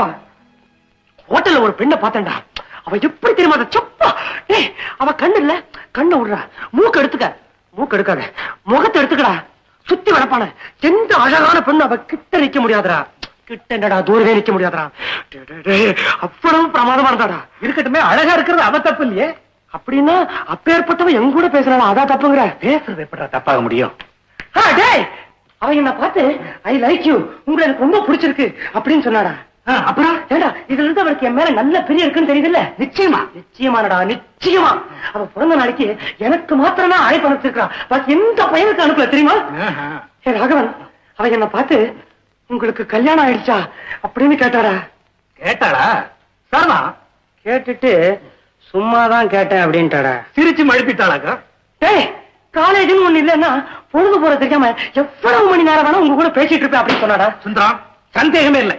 அதுவா? ஹோட்டல்ல ஒரு பெண்ணை பார்த்தேன்டா. அவ எப்படி தெரியுமா? சப்பா அவ கண்ணு இல்ல, கண்ணை விடுறா. மூக்கு எடுத்துக்க, மூக்கு எடுக்காத, முகத்தை எடுத்துக்கடா. சுத்தி வளப்பான எந்த அழகான பெண்ணு அவ கிட்ட நிக்க முடியாதுடா. கிட்ட என்னடா, தூரவே நிக்க முடியாதுடா. அவ்வளவு பிரமாதமா இருந்தாடா. இருக்கட்டுமே, அழகா இருக்கிறது அவ தப்பு இல்லையே. அப்படின்னா அப்பேற்பட்டவ எங்க கூட பேசுறாளா, அதான் தப்புங்கிற? பேசுறது எப்படா தப்பாக முடியும்? அவ என்ன பார்த்து ஐ லைக் யூ, உங்களை எனக்கு ரொம்ப பிடிச்சிருக்கு அப்படின்னு சொன்னாடா. அப்புறம் ஏண்டா, இதுல இருந்து அவளுக்கு என் மேல நல்ல பிரியம் இருக்குன்னு தெரியுதுல்ல? நிச்சயமா, நிச்சயமானடா, நிச்சயமா. அவ பிறந்த நாளைக்கு எனக்கு மாத்திரமா அழைப்பு அனுப்பிச்சிருக்கா. பட் எந்த பையனுக்கு அனுப்பல தெரியுமா? ராகவன், அவ என்ன பார்த்து உங்களுக்கு கல்யாணம் ஆயிடுச்சா அப்படின்னு கேட்டாடா. கேட்டாளா? சரமா கேட்டுட்டு சும்மாதான் கேட்டேன் அப்படின்ட்டாடா. சிரிச்சு மழுப்பிட்டாளாக்கா? காலேஜ்னு ஒண்ணு இல்லன்னா பொழுது போற தெரியாம எவ்வளவு மணி நேரம் வேணா உங்க கூட பேசிட்டு இருப்பேன் அப்படின்னு சொன்னாடா. சுந்தரம், சந்தேகமே இல்லை.